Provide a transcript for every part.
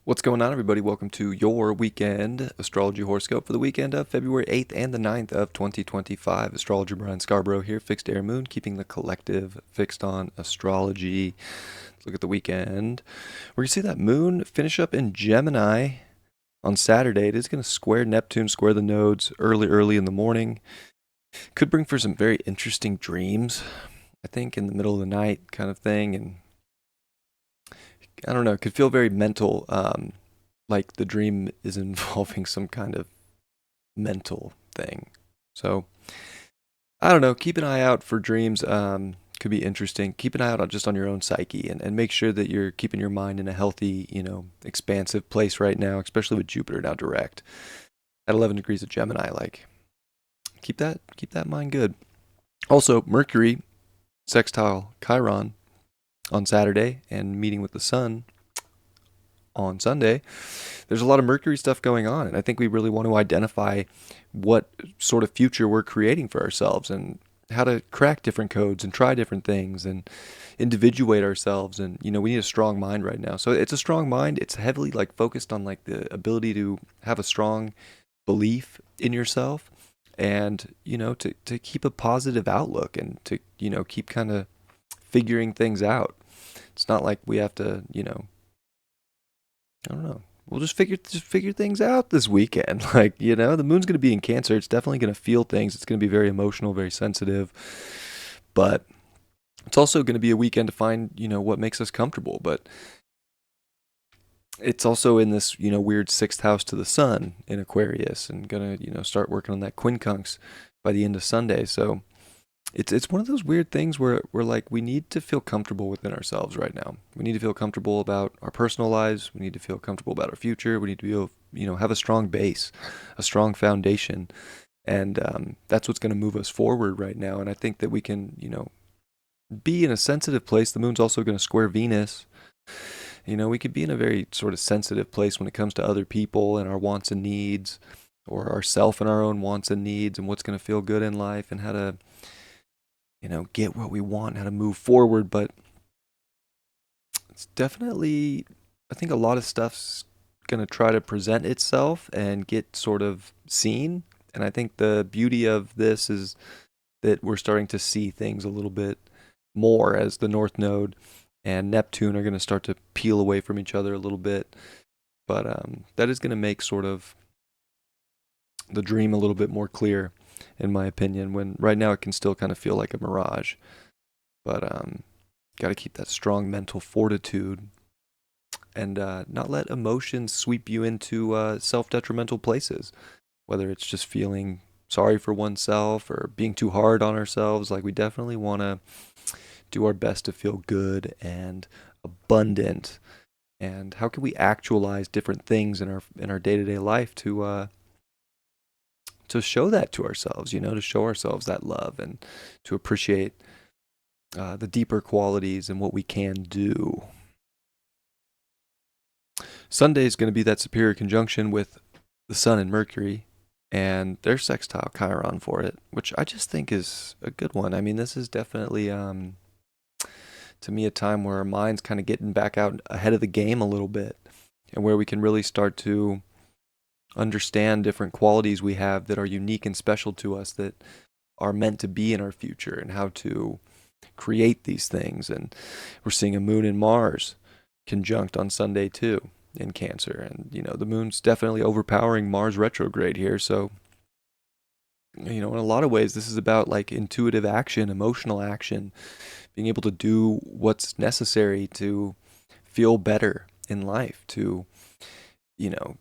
What's going on, everybody? Welcome to your weekend astrology horoscope for the weekend of February 8th and the 9th of 2025. Astrologer Brian Scarborough here, fixed air moon, keeping the collective fixed on astrology. Let's look at the weekend. We're going to see that moon finish up in Gemini on Saturday. It is going to square Neptune, square the nodes early in the morning. Could bring for some very interesting dreams, I think, in the middle of the night kind of thing. And I don't know, it could feel very mental, like the dream is involving some kind of mental thing. So, I don't know, keep an eye out for dreams. Could be interesting. Keep an eye out just on your own psyche and make sure that you're keeping your mind in a healthy, expansive place right now, especially with Jupiter now direct at 11 degrees of Gemini. Like, keep that mind good. Also, Mercury sextile Chiron on Saturday and meeting with the sun on Sunday. There's a lot of Mercury stuff going on, and I think we really want to identify what sort of future we're creating for ourselves and how to crack different codes and try different things and individuate ourselves. And we need a strong mind right now. So it's a strong mind. It's heavily like focused on like the ability to have a strong belief in yourself and to keep a positive outlook and to keep kind of figuring things out. It's not like we have to, I don't know. We'll just figure things out this weekend. Like, the moon's going to be in Cancer. It's definitely going to feel things. It's going to be very emotional, very sensitive. But it's also going to be a weekend to find, what makes us comfortable. But it's also in this, weird sixth house to the sun in Aquarius and going to, start working on that quincunx by the end of Sunday. So it's one of those weird things where we're like we need to feel comfortable within ourselves right now. We need to feel comfortable about our personal lives. We need to feel comfortable about our future. We need to feel, have a strong base, a strong foundation, and that's what's going to move us forward right now. And I think that we can, be in a sensitive place. The moon's also going to square Venus. We could be in a very sort of sensitive place when it comes to other people and our wants and needs, or ourself and our own wants and needs, and what's going to feel good in life and how to get what we want, how to move forward. But it's definitely, I think a lot of stuff's going to try to present itself and get sort of seen. And I think the beauty of this is that we're starting to see things a little bit more as the North Node and Neptune are going to start to peel away from each other a little bit. But that is going to make sort of the dream a little bit more clear, in my opinion, when right now it can still kind of feel like a mirage. But got to keep that strong mental fortitude and not let emotions sweep you into self-detrimental places, whether it's just feeling sorry for oneself or being too hard on ourselves. Like, we definitely want to do our best to feel good and abundant. And how can we actualize different things in our day-to-day life to show that to ourselves, to show ourselves that love and to appreciate the deeper qualities and what we can do. Sunday is going to be that superior conjunction with the Sun and Mercury, and their sextile Chiron for it, which I just think is a good one. I mean, this is definitely, to me, a time where our mind's kind of getting back out ahead of the game a little bit, and where we can really start to understand different qualities we have that are unique and special to us that are meant to be in our future and how to create these things. And we're seeing a moon and Mars conjunct on Sunday too in Cancer. And, the moon's definitely overpowering Mars retrograde here. So, in a lot of ways, this is about like intuitive action, emotional action, being able to do what's necessary to feel better in life, to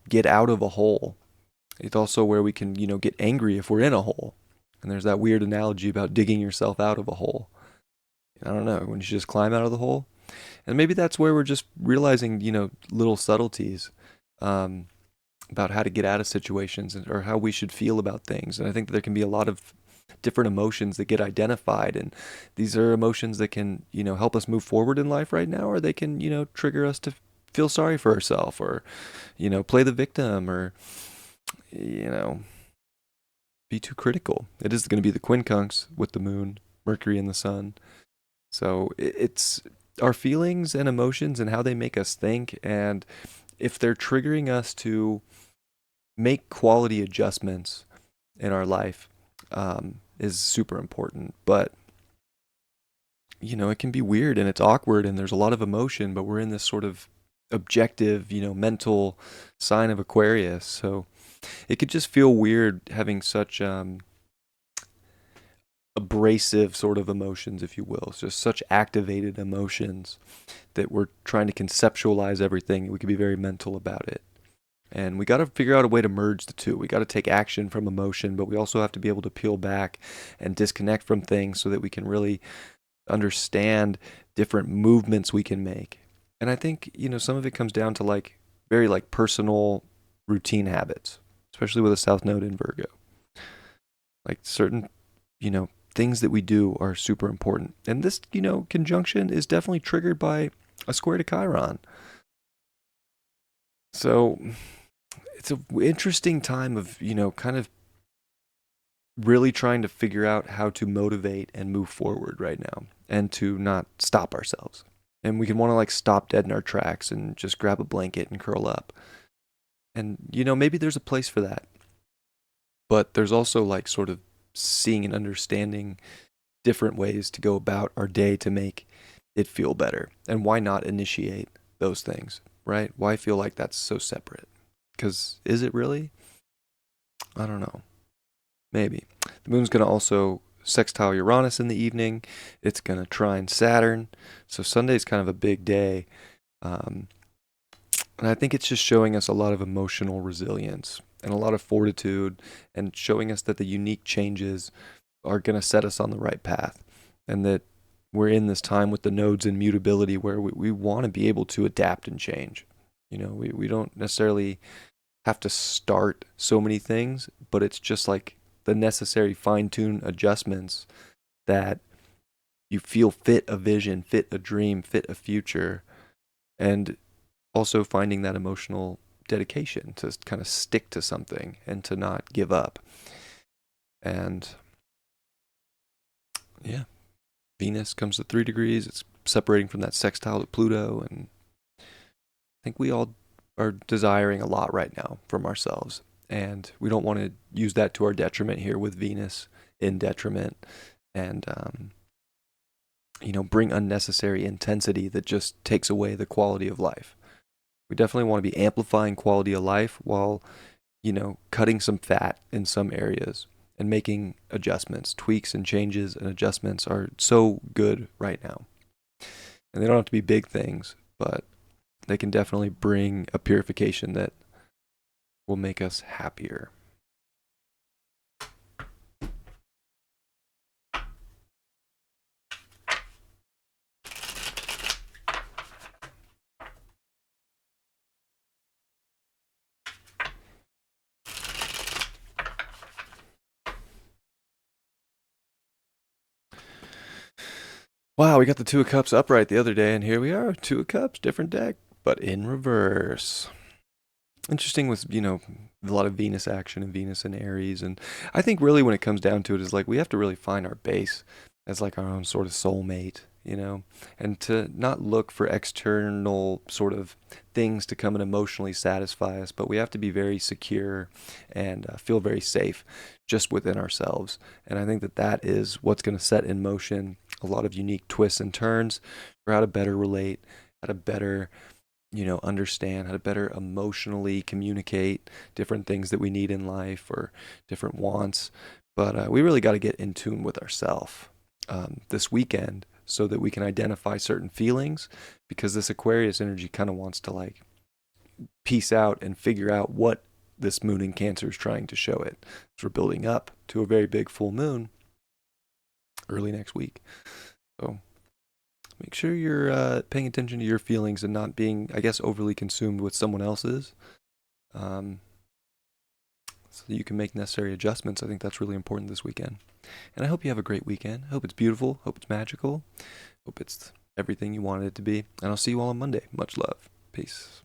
get out of a hole. It's also where we can, get angry if we're in a hole. And there's that weird analogy about digging yourself out of a hole. I don't know, when you just climb out of the hole. And maybe that's where we're just realizing, little subtleties about how to get out of situations or how we should feel about things. And I think that there can be a lot of different emotions that get identified. And these are emotions that can, help us move forward in life right now, or they can, trigger us to feel sorry for ourselves or, play the victim or, be too critical. It is going to be the quincunx with the moon, Mercury, and the sun. So it's our feelings and emotions and how they make us think. And if they're triggering us to make quality adjustments in our life, is super important. But it can be weird and it's awkward and there's a lot of emotion, but we're in this sort of objective, mental sign of Aquarius. So it could just feel weird having such abrasive sort of emotions, if you will. It's just such activated emotions that we're trying to conceptualize everything. We could be very mental about it. And we got to figure out a way to merge the two. We got to take action from emotion, but we also have to be able to peel back and disconnect from things so that we can really understand different movements we can make. And I think, some of it comes down to very personal routine habits, especially with a South Node in Virgo. Like certain, things that we do are super important. And this, conjunction is definitely triggered by a square to Chiron. So it's an interesting time of, kind of really trying to figure out how to motivate and move forward right now and to not stop ourselves. And we can want to stop dead in our tracks and just grab a blanket and curl up. And, maybe there's a place for that. But there's also sort of seeing and understanding different ways to go about our day to make it feel better. And why not initiate those things, right? Why feel like that's so separate? Because is it really? I don't know. Maybe. The moon's going to also sextile Uranus in the evening. It's going to trine Saturn. So Sunday's kind of a big day. And I think it's just showing us a lot of emotional resilience and a lot of fortitude and showing us that the unique changes are going to set us on the right path and that we're in this time with the nodes in mutability where we want to be able to adapt and change. We don't necessarily have to start so many things, but it's just the necessary fine-tune adjustments that you feel fit a vision, fit a dream, fit a future, and also finding that emotional dedication to kind of stick to something and to not give up. And yeah, Venus comes to 3 degrees. It's separating from that sextile to Pluto. And I think we all are desiring a lot right now from ourselves. And we don't want to use that to our detriment here with Venus in detriment and, bring unnecessary intensity that just takes away the quality of life. We definitely want to be amplifying quality of life while, cutting some fat in some areas and making adjustments. Tweaks and changes and adjustments are so good right now. And they don't have to be big things, but they can definitely bring a purification that will make us happier. Wow, we got the Two of Cups upright the other day, and here we are, Two of Cups, different deck, but in reverse. Interesting with, a lot of Venus action and Venus and Aries. And I think really when it comes down to it is we have to really find our base as our own sort of soulmate, and to not look for external sort of things to come and emotionally satisfy us, but we have to be very secure and feel very safe just within ourselves. And I think that that is what's going to set in motion a lot of unique twists and turns for how to better relate, how to better understand, how to better emotionally communicate different things that we need in life or different wants. But we really got to get in tune with ourselves this weekend so that we can identify certain feelings, because this Aquarius energy kind of wants to piece out and figure out what this moon in Cancer is trying to show it. So we're building up to a very big full moon early next week. So make sure you're paying attention to your feelings and not being, I guess, overly consumed with someone else's. So that you can make necessary adjustments. I think that's really important this weekend. And I hope you have a great weekend. I hope it's beautiful. Hope it's magical. Hope it's everything you wanted it to be. And I'll see you all on Monday. Much love. Peace.